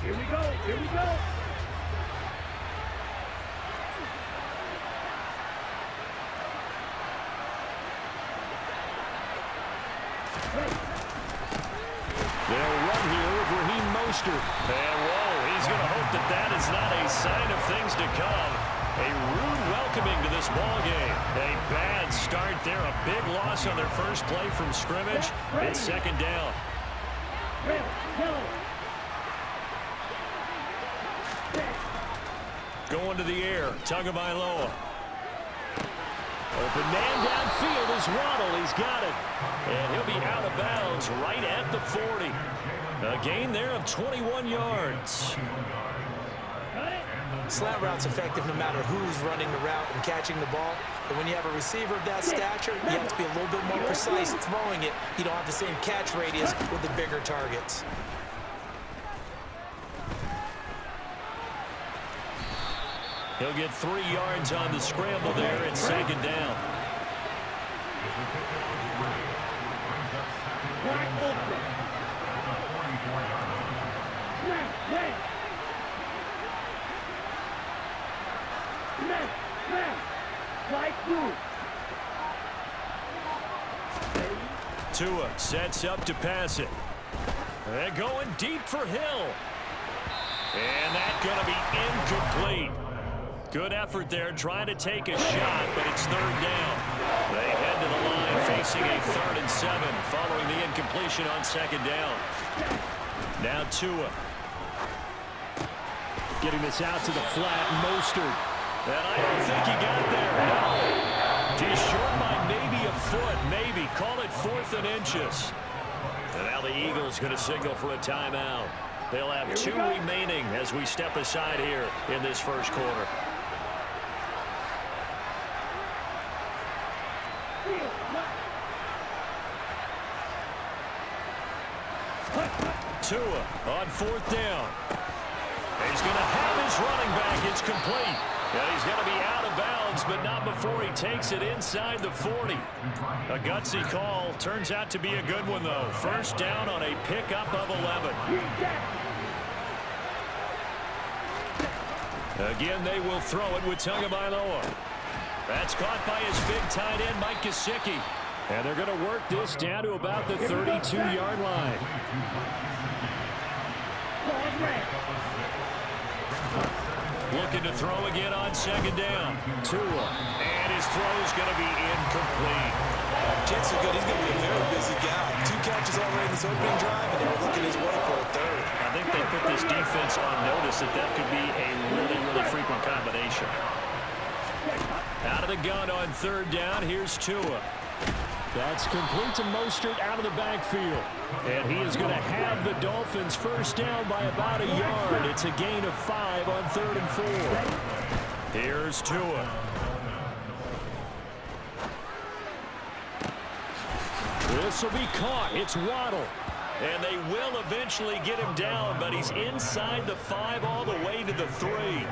Here we go. Here we go. They'll run here with Raheem Mostert. And whoa, he's going to hope that that is not a sign of things to come. A rude welcoming to this ball game. A bad start there. A big loss on their first play from scrimmage. It's second down. Going to the air. Tagovailoa. Open man downfield is Waddle. He's got it. And he'll be out of bounds right at the 40. A gain there of 21 yards. Slant route's effective no matter who's running the route and catching the ball. But when you have a receiver of that stature, you have to be a little bit more precise throwing it. You don't have the same catch radius with the bigger targets. He'll get 3 yards on the scramble there. It's second down. Tua sets up to pass it. They're going deep for Hill. And that's going to be incomplete. Good effort there trying to take a shot, but it's third down. They head to the line facing a 3rd and 7 following the incompletion on second down. Now Tua. Getting this out to the flat, Mostert. And I don't think he got there. No. Just short by maybe a foot, maybe. Call it 4th and inches. And now the Eagles going to signal for a timeout. They'll have 2 remaining as we step aside here in this first quarter. Tua on 4th down. He's going to have his running back. It's complete. And he's going to be out of bounds, but not before he takes it inside the 40. A gutsy call. Turns out to be a good one, though. First down on a pickup of 11. Again, they will throw it with Tagovailoa. That's caught by his big tight end, Mike Gesicki. And they're going to work this down to about the 32-yard line. Looking to throw again on second down. Tua. And his throw's going to be incomplete. Jets are good. He's going to be a very busy guy. 2 catches already in this opening drive, and they were looking his way for a 3rd. I think they put this defense on notice that could be a really, really frequent combination. Out of the gun on 3rd down. Here's Tua. That's complete to Mostert out of the backfield. And he is going to have the Dolphins first down by about a yard. It's a gain of 5 on 3rd and 4. Here's Tua. This will be caught. It's Waddle. And they will eventually get him down, but he's inside the 5 all the way to the 3.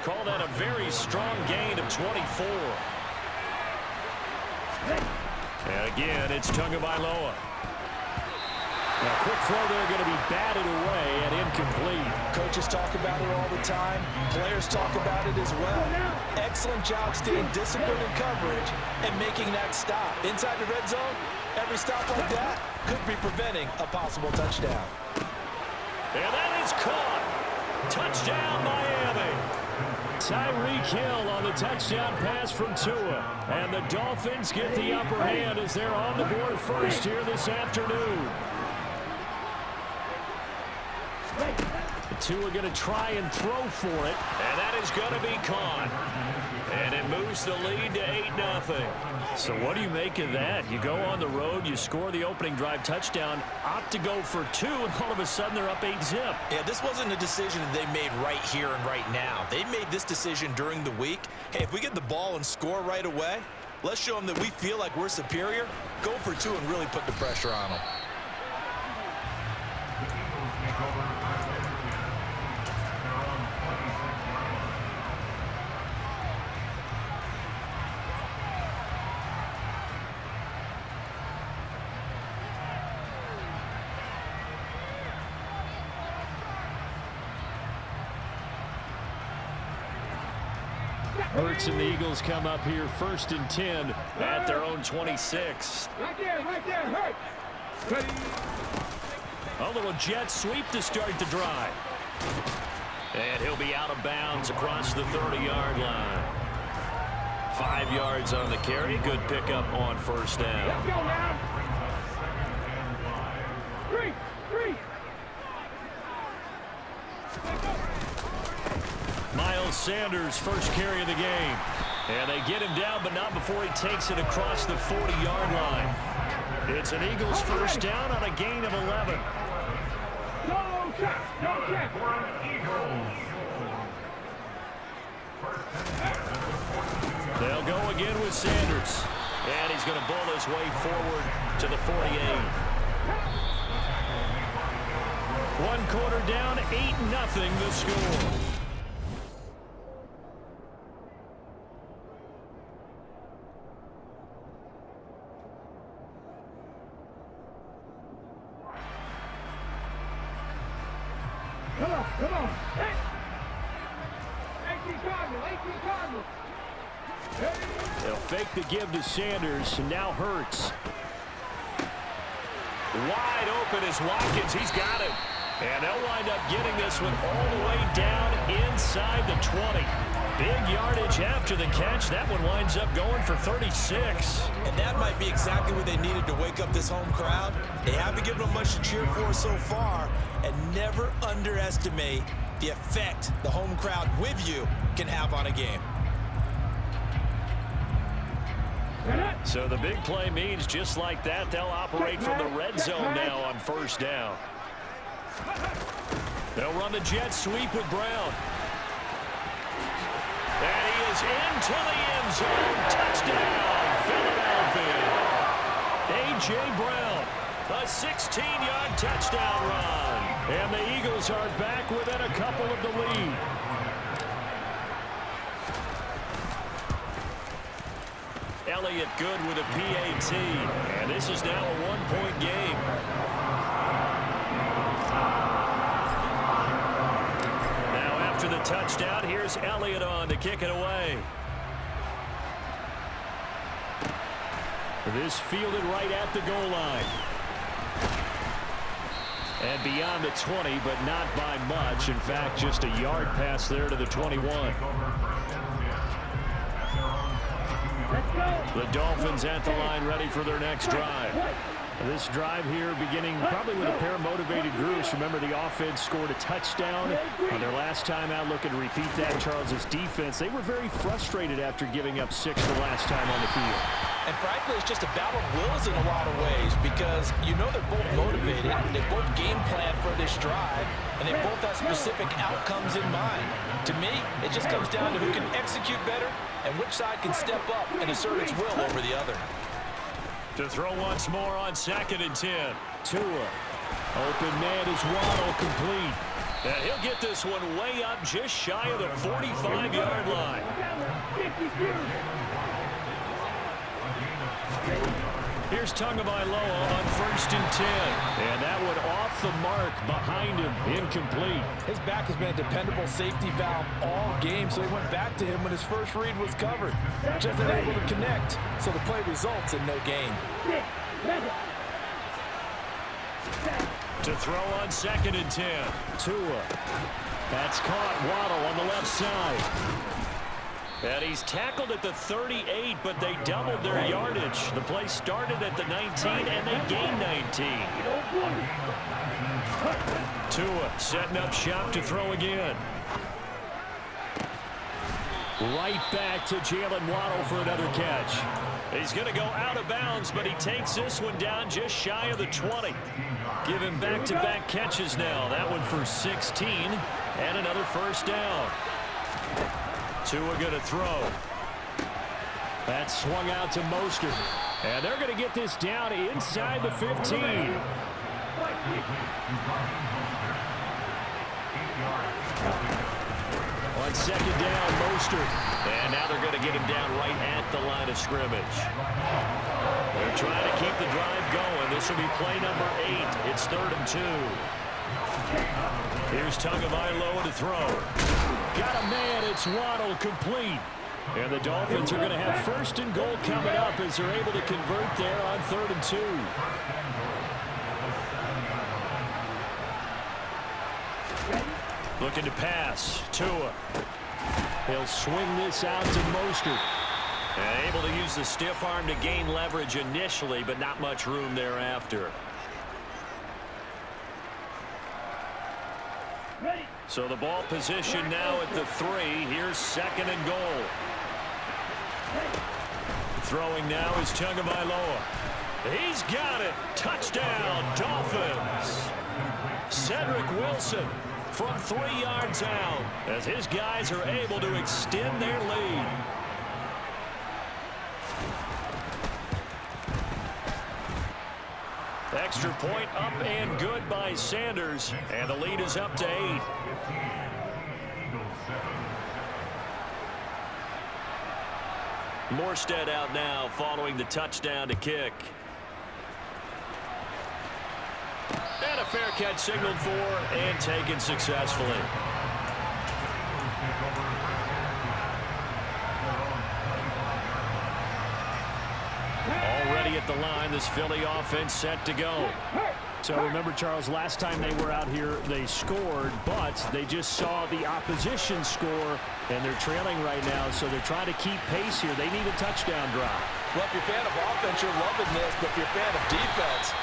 Call that a very strong gain of 24. And again, it's Tagovailoa. A quick throw there going to be batted away and incomplete. Coaches talk about it all the time. Players talk about it as well. Excellent job staying disciplined in coverage and making that stop. Inside the red zone, every stop like that could be preventing a possible touchdown. And that is caught. Touchdown, Miami. Tyreek Hill on the touchdown pass from Tua. And the Dolphins get the upper hand as they're on the board first here this afternoon. Tua going to try and throw for it. And that is going to be caught. And it moves the lead to 8-0. So what do you make of that? You go on the road, you score the opening drive touchdown, opt to go for 2, and all of a sudden they're up 8-zip. Yeah, this wasn't a decision that they made right here and right now. They made this decision during the week. Hey, if we get the ball and score right away, let's show them that we feel like we're superior. Go for 2 and really put the pressure on them. Hurts and the Eagles come up here 1st and 10 at their own 26. Right there, Hurt. Ready. A little jet sweep to start the drive. And he'll be out of bounds across the 30-yard line. 5 yards on the carry. Good pickup on 1st down. Let's go now. 3. Miles Sanders, first carry of the game. And they get him down, but not before he takes it across the 40-yard line. It's an Eagles 1st down on a gain of 11. No check. They'll go again with Sanders. And he's going to bull his way forward to the 48. 1 quarter down, 8-0 the score. Come on. Hey. 18 Cardinals. They'll fake the give to Sanders, and now Hurts. Wide open is Watkins. He's got it. And they'll wind up getting this one all the way down inside the 20. Big yardage after the catch. That one winds up going for 36. And that might be exactly what they needed to wake up this home crowd. They haven't given them much to cheer for so far. And never underestimate the effect the home crowd with you can have on a game. So the big play means just like that, they'll operate from the red zone now on 1st down. They'll run the jet sweep with Brown. And he is into the end zone. Touchdown, Philadelphia. A.J. Brown, a 16-yard touchdown run. And the Eagles are back within a couple of the lead. Elliott good with a PAT. And this is now a 1-point game. Now after the touchdown, here's Elliott on to kick it away. This fielded right at the goal line. And beyond the 20, but not by much. In fact, just a yard pass there to the 21. The Dolphins at the line ready for their next drive. This drive here beginning probably with a pair of motivated groups. Remember, the offense scored a touchdown on their last time out. Looking to repeat that. Charles's defense, they were very frustrated after giving up 6 the last time on the field. And frankly, it's just a battle of wills in a lot of ways because you know they're both motivated. They both game plan for this drive, and they both have specific outcomes in mind. To me, it just comes down to who can execute better and which side can step up and assert its will over the other. To throw once more on 2nd and 10. Tua. Open man is Waddle, complete. And he'll get this one way up just shy of the 45-yard line. Here's Tagovailoa on 1st and 10. And that one off the mark behind him. Incomplete. His back has been a dependable safety valve all game, so he went back to him when his first read was covered. Just unable to connect, so the play results in no gain. To throw on 2nd and 10. Tua. That's caught. Waddle on the left side. And he's tackled at the 38, but they doubled their yardage. The play started at the 19, and they gained 19. Tua setting up shop to throw again. Right back to Jalen Waddle for another catch. He's going to go out of bounds, but he takes this one down just shy of the 20. Give him back-to-back catches now. That one for 16, and another 1st down. Tua going to throw. That swung out to Mostert. And they're going to get this down inside the 15. On 2nd down, Mostert. And now they're going to get him down right at the line of scrimmage. They're trying to keep the drive going. This will be play number 8. It's 3rd and 2. Here's Tagovailoa to throw. Got a man. It's Waddle, complete. And the Dolphins are going to have first and goal coming up as they're able to convert there on 3rd and 2. Looking to pass. Tua. He'll swing this out to Mostert. And able to use the stiff arm to gain leverage initially, but not much room thereafter. So the ball position now at the 3. Here's 2nd and goal. Throwing now is Tagovailoa. He's got it. Touchdown, Dolphins. Cedric Wilson from 3 yards out as his guys are able to extend their lead. Extra point up and good by Sanders, and the lead is up to 8. Morstead out now following the touchdown to kick. And a fair catch signaled for and taken successfully. Already at the line, this Philly offense set to go. So remember, Charles, last time they were out here, they scored, but they just saw the opposition score, and they're trailing right now, so they're trying to keep pace here. They need a touchdown drive. Well, if you're a fan of offense, you're loving this, but if you're a fan of defense,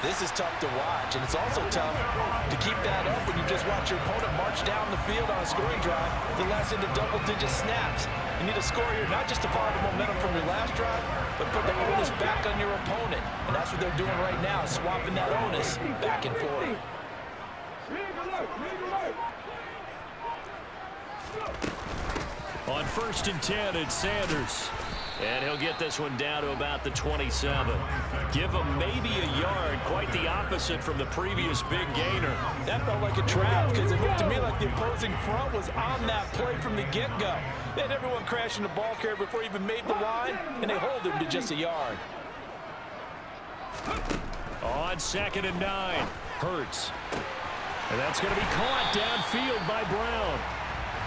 this is tough to watch, and it's also tough to keep that up when you just watch your opponent march down the field on a scoring drive that lasts into double-digit snaps. You need a score here, not just to follow the momentum from your last drive, but put the onus back on your opponent. And that's what they're doing right now, swapping that onus back and forth. On 1st and 10, it's Sanders. And he'll get this one down to about the 27. Give him maybe a yard, quite the opposite from the previous big gainer. That felt like a trap because it looked to me like the opposing front was on that play from the get-go. They had everyone crashing the ball carrier before he even made the line, and they hold him to just a yard. On 2nd and 9, Hurts. And that's going to be caught downfield by Brown.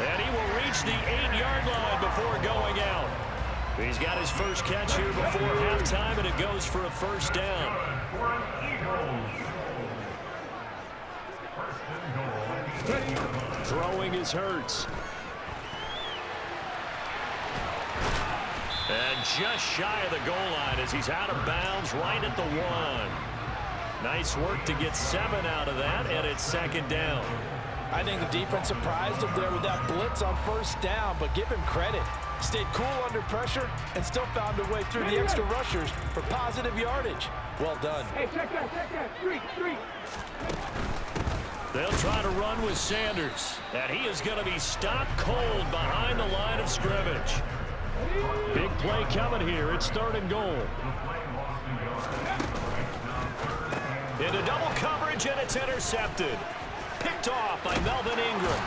And he will reach the 8-yard line before going out. He's got his first catch here before halftime, and it goes for a first down. Throwing is Hurts. And just shy of the goal line as he's out of bounds right at the 1. Nice work to get 7 out of that, and it's 2nd down. I think the defense surprised him there with that blitz on 1st down, but give him credit. Stayed cool under pressure and still found a way through the extra rushers for positive yardage. Well done. Hey, check that. Street. They'll try to run with Sanders, and he is going to be stopped cold behind the line of scrimmage. Big play coming here. It's 3rd and goal. Into double coverage, and it's intercepted. Picked off by Melvin Ingram.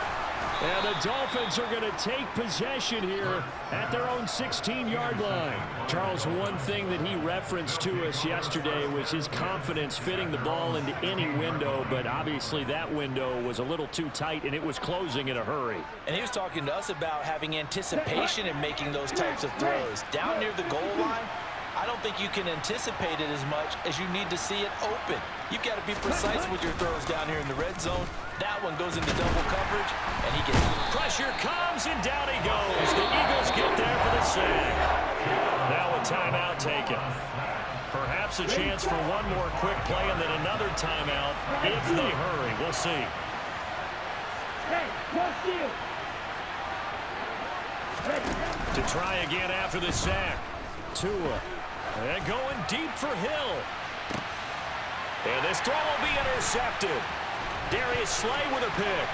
And the Dolphins are going to take possession here at their own 16-yard line. Charles, one thing that he referenced to us yesterday was his confidence fitting the ball into any window, but obviously that window was a little too tight, and it was closing in a hurry. And he was talking to us about having anticipation in making those types of throws. Down near the goal line, I don't think you can anticipate it as much as you need to see it open. You've got to be precise with your throws down here in the red zone. That one goes into double coverage, and he gets it. Pressure comes, and down he goes. The Eagles get there for the sack. Now a timeout taken. Perhaps a chance for one more quick play and then another timeout if they hurry. We'll see. Hey, what's you? To try again after the sack. Tua. And going deep for Hill. And this throw will be intercepted. Darius Slay with a pick.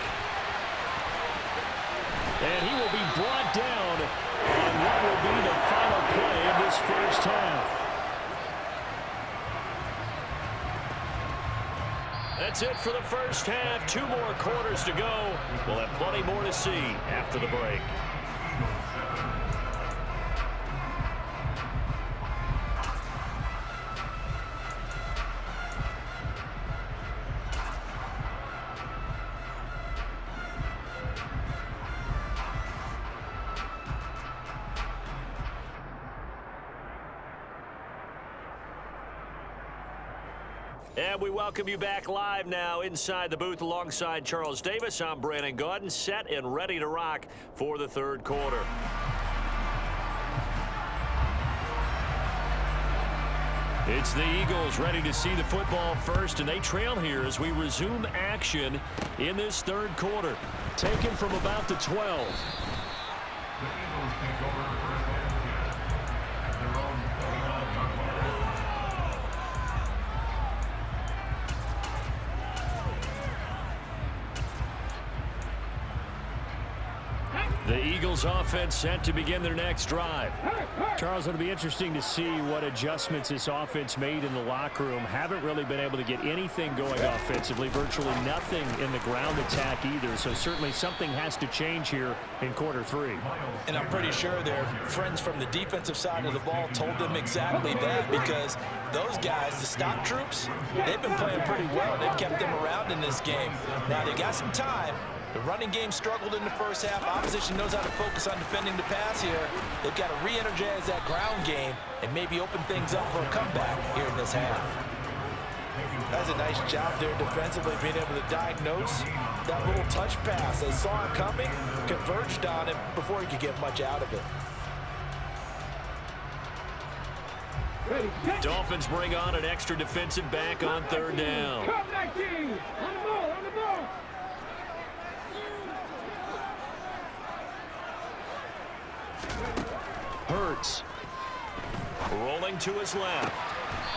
And he will be brought down on what will be the final play of this first half. That's it for the first half. 2 more quarters to go. We'll have plenty more to see after the break. And we welcome you back live now inside the booth alongside Charles Davis. I'm Brandon Gaudin, set and ready to rock for the third quarter. It's the Eagles ready to see the football first, and they trail here as we resume action in this third quarter. Taken from about the 12. The Eagles offense set to begin their next drive. Charles, it'll be interesting to see what adjustments this offense made in the locker room. Haven't really been able to get anything going offensively, virtually nothing in the ground attack either. So certainly something has to change here in quarter three. And I'm pretty sure their friends from the defensive side of the ball told them exactly that, because those guys, the stop troops, they've been playing pretty well. They've kept them around in this game. Now they got some time. The running game struggled in the first half. Opposition knows how to focus on defending the pass here. They've got to re-energize that ground game and maybe open things up for a comeback here in this half. That's a nice job there defensively, being able to diagnose that little touch pass. They saw it coming, converged on it before he could get much out of it. Dolphins bring on an extra defensive back on third down. Come back in. On the ball, on the ball. Hurts. Rolling to his left.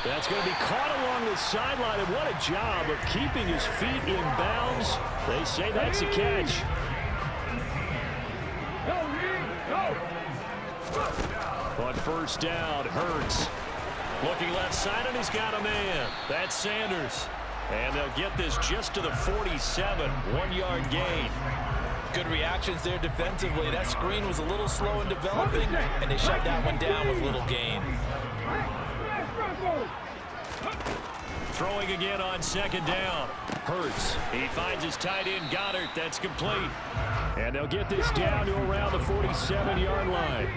That's going to be caught along the sideline, and what a job of keeping his feet in bounds. They say that's a catch. On first down, Hurts. Looking left side, and he's got a man. That's Sanders. And they'll get this just to the 47, 1-yard gain. Good reactions there defensively. That screen was a little slow in developing, and they shut that one down with little gain. Throwing again on second down. Hurts. He finds his tight end, Goddard. That's complete. And they'll get this down to around the 47-yard line.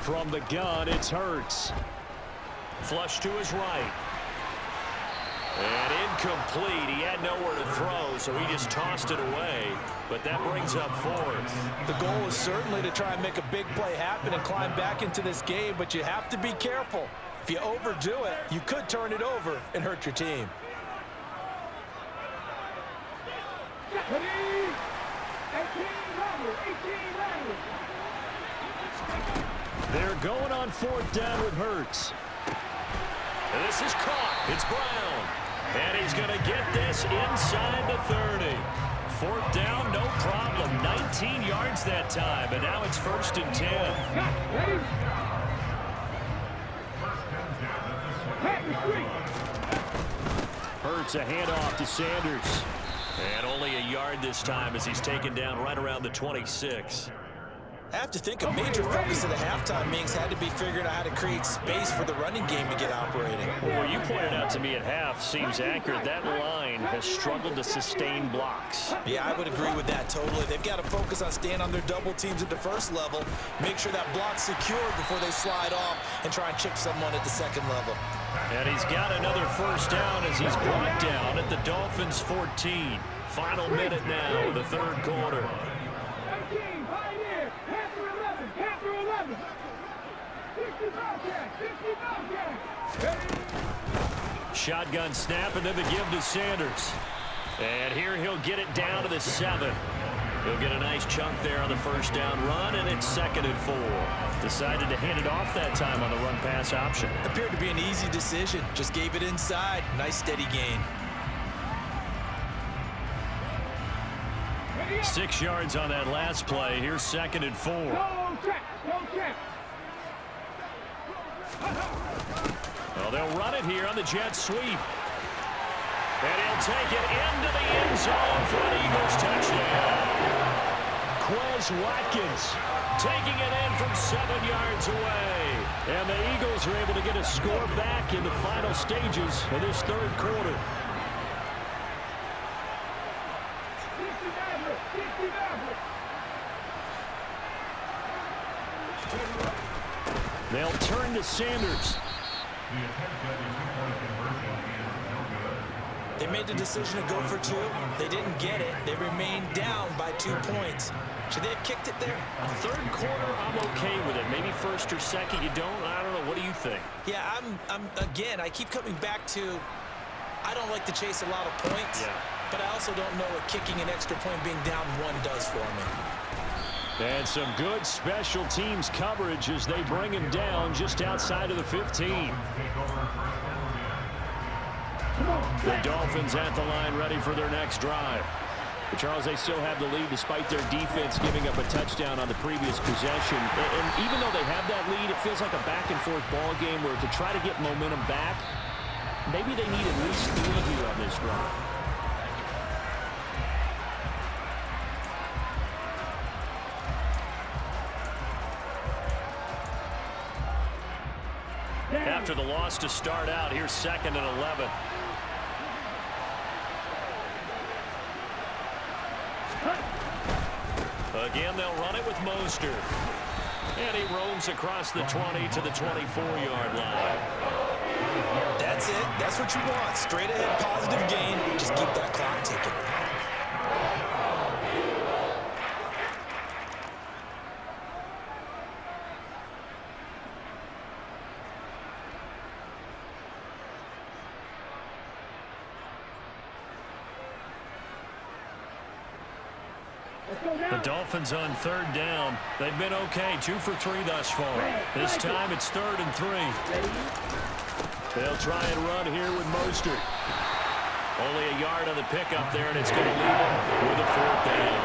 From the gun, it's Hurts. Flush to his right. And incomplete. He had nowhere to throw, so he just tossed it away. But that brings up fourth. The goal is certainly to try and make a big play happen and climb back into this game, but you have to be careful. If you overdo it, you could turn it over and hurt your team. They're going on fourth down with Hurts. And this is caught. It's Brown. And he's going to get this inside the 30. Fourth down, no problem. 19 yards that time, and now it's 1st and 10. Hurts a handoff to Sanders. And only a yard this time as he's taken down right around the 26. I have to think a major focus of the halftime meetings had to be figuring out how to create space for the running game to get operating. Well, what you pointed out to me at half seems accurate. That line has struggled to sustain blocks. Yeah, I would agree with that totally. They've got to focus on staying on their double teams at the first level, make sure that block's secured before they slide off and try and chip someone at the second level. And he's got another first down as he's brought down at the Dolphins' 14. Final minute now of the third quarter. Shotgun snap, and then the give to Sanders. And here he'll get it down to the 7. He'll get a nice chunk there on the first down run, and it's 2nd and 4. Decided to hand it off that time on the run-pass option. Appeared to be an easy decision. Just gave it inside. Nice steady gain. 6 yards on that last play. Here's 2nd and 4. Well, they'll run it here on the jet sweep. And he'll take it into the end zone for an Eagles touchdown. Quez Watkins taking it in from 7 yards away. And the Eagles are able to get a score back in the final stages of this third quarter. return to Sanders. They made the decision to go for 2. They didn't get it. They remained down by 2 points. Should they have kicked it there? Third quarter, I'm okay with it. Maybe first or second, you don't. I don't know. What do you think? Yeah, again, I keep coming back to, I don't like to chase a lot of points, but I also don't know what kicking an extra point being down 1 does for me. And some good special teams coverage as they bring him down just outside of the 15. The Dolphins at the line ready for their next drive. But Charles, they still have the lead despite their defense giving up a touchdown on the previous possession. And even though they have that lead, it feels like a back-and-forth ball game where to try to get momentum back, maybe they need at least 3 here on this drive. After the loss to start out, here's 2nd and 11. Again, they'll run it with Mostert. And he roams across the 20 to the 24-yard line. That's it. That's what you want. Straight ahead, positive gain. Just keep that clock ticking. The Dolphins on 3rd down. They've been okay, 2 for 3 thus far. This time it's 3rd and 3. They'll try and run here with Mostert. Only a yard on the pickup there, and it's going to leave them with a 4th down.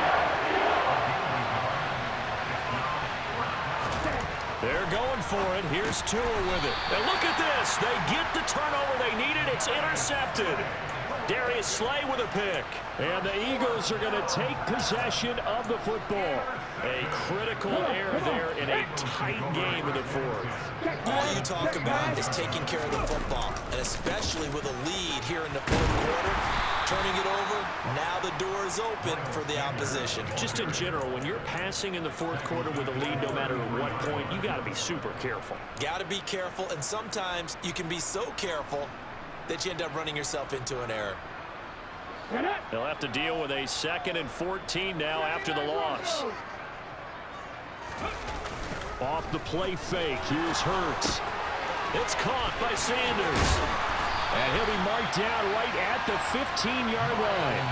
They're going for it. Here's Tua with it. And look at this. They get the turnover they needed. It's intercepted. Darius Slay with a pick. And the Eagles are going to take possession of the football. A critical error there in a tight game in the 4th. All you talk about is taking care of the football, and especially with a lead here in the 4th quarter. Turning it over, now the door is open for the opposition. Just in general, when you're passing in the 4th quarter with a lead, no matter at what point, you got to be super careful. Got to be careful, and sometimes you can be so careful that you end up running yourself into an error. They'll have to deal with a 2nd and 14 now after the loss. Off the play fake, here's Hurts. It's caught by Sanders. And he'll be marked down right at the 15-yard line.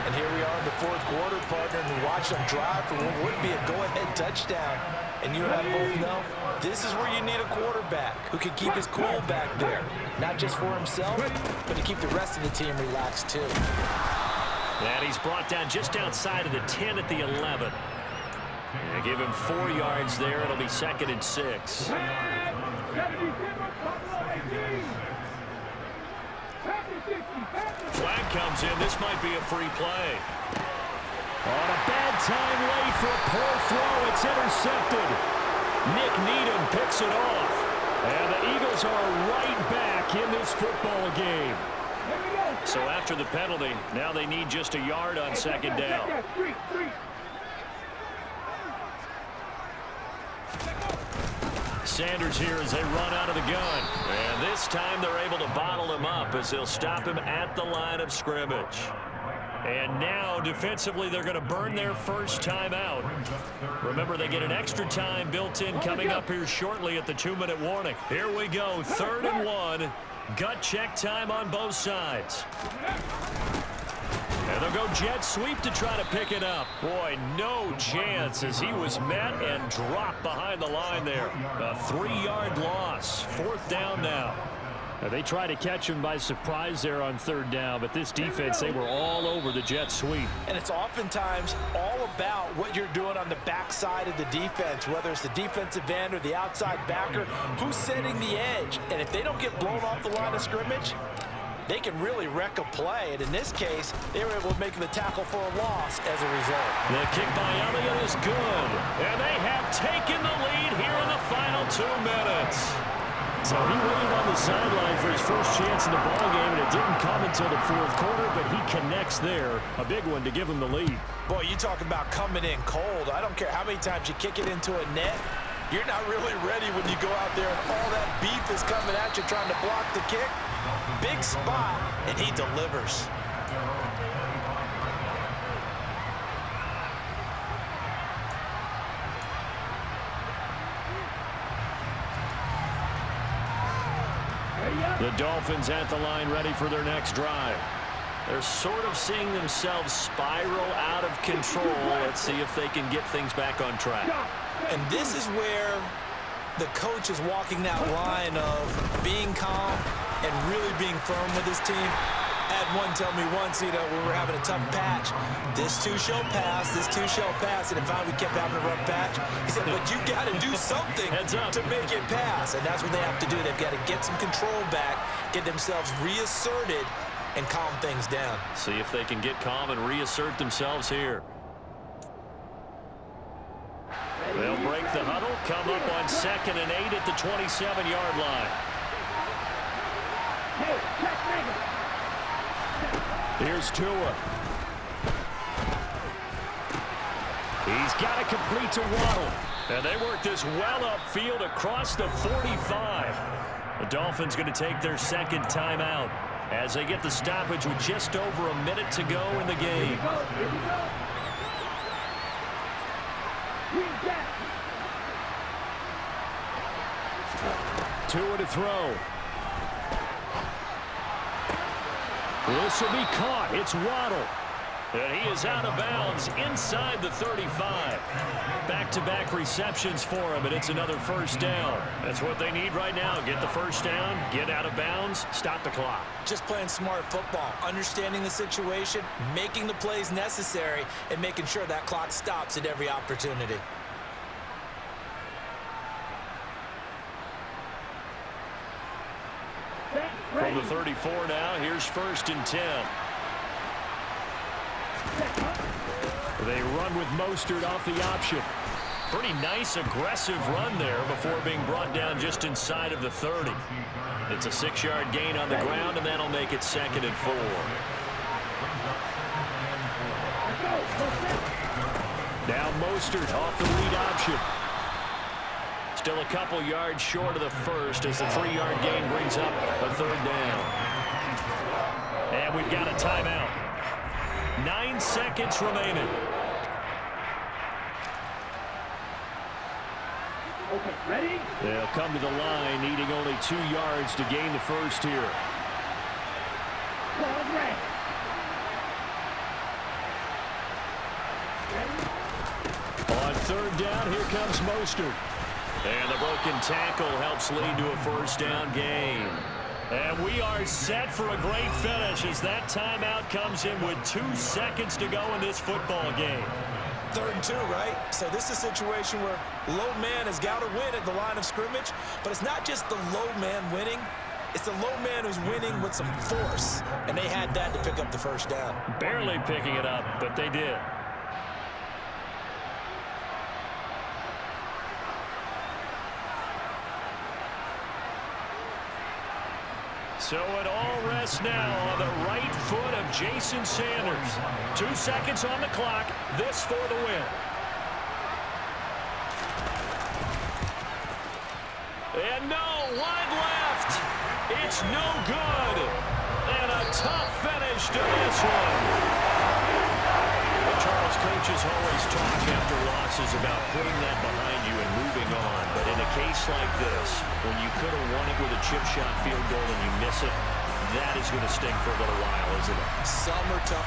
And here we are in the 4th quarter, partner, and watch them drive for what would be a go-ahead touchdown. And you and I both know this is where you need a quarterback who can keep his cool back there. Not just for himself, but to keep the rest of the team relaxed too. And he's brought down just outside of the 10 at the 11. They give him 4 yards there. It'll be 2nd and 6. Flag comes in. This might be a free play. On a bad time late for a poor throw. It's intercepted. Nick Needham picks it off. And the Eagles are right back in this football game. So after the penalty, now they need just a yard on 2nd down. Sanders here as they run out of the gun. And this time they're able to bottle him up as they'll stop him at the line of scrimmage. And now, defensively, they're going to burn their first timeout. Remember, they get an extra time built in coming up here shortly at the 2-minute warning. Here we go, 3rd and 1. Gut check time on both sides. And they'll go jet sweep to try to pick it up. Boy, no chance as he was met and dropped behind the line there. A 3-yard loss. 4th down now. They try to catch him by surprise there on 3rd down, but this defense, they were all over the jet sweep. And it's oftentimes all about what you're doing on the backside of the defense, whether it's the defensive end or the outside backer, who's setting the edge. And if they don't get blown off the line of scrimmage, they can really wreck a play. And in this case, they were able to make the tackle for a loss as a result. The kick by Elliott is good. And they have taken the lead here in the final 2 minutes. So he waited on the sideline for his first chance in the ballgame, and it didn't come until the 4th quarter, but he connects there. A big one to give him the lead. Boy, you talk about coming in cold. I don't care how many times you kick it into a net. You're not really ready when you go out there and all that beef is coming at you trying to block the kick. Big spot, and he delivers. The Dolphins at the line, ready for their next drive. They're sort of seeing themselves spiral out of control. Let's see if they can get things back on track. And this is where the coach is walking that line of being calm and really being firm with his team. I had one tell me once, when we were having a tough patch, this too shall pass, this too shall pass, and finally we kept having a rough patch. He said, but you got to do something to make it pass, and that's what they have to do. They've got to get some control back, get themselves reasserted, and calm things down. See if they can get calm and reassert themselves here. They'll break the huddle, come up on 2nd and 8 at the 27-yard line. Here's Tua. He's got to complete to Waddle. And they work this well upfield across the 45. The Dolphins going to take their second timeout as they get the stoppage with just over a minute to go in the game. Tua to throw. This will be caught. It's Waddle. And he is out of bounds inside the 35. Back-to-back receptions for him, and it's another first down. That's what they need right now. Get the first down, get out of bounds, stop the clock. Just playing smart football, understanding the situation, making the plays necessary, and making sure that clock stops at every opportunity. From the 34 now, here's 1st and 10. They run with Mostert off the option. Pretty nice, aggressive run there before being brought down just inside of the 30. It's a 6-yard gain on the ground, and that'll make it 2nd and 4. Now Mostert off the read option. Still a couple yards short of the first as the 3-yard gain brings up a 3rd down. And we've got a timeout. 9 seconds remaining. Okay, ready? They'll come to the line, needing only 2 yards to gain the first here. Ball red. On 3rd down, here comes Mostert. And the broken tackle helps lead to a first down gain. And we are set for a great finish as that timeout comes in with 2 seconds to go in this football game. 3rd and 2, right? So this is a situation where low man has got to win at the line of scrimmage, but it's not just the low man winning. It's the low man who's winning with some force, and they had that to pick up the first down. Barely picking it up, but they did. So it all rests now on the right foot of Jason Sanders. 2 seconds on the clock. This for the win. And no, wide left. It's no good. And a tough finish to this one. Well, Charles, coaches always talk after losses about putting that behind you and moving on. But in a case like this, when you could have won it with a chip shot field goal and you miss it, that is going to sting for a little while, isn't it? Some are tough.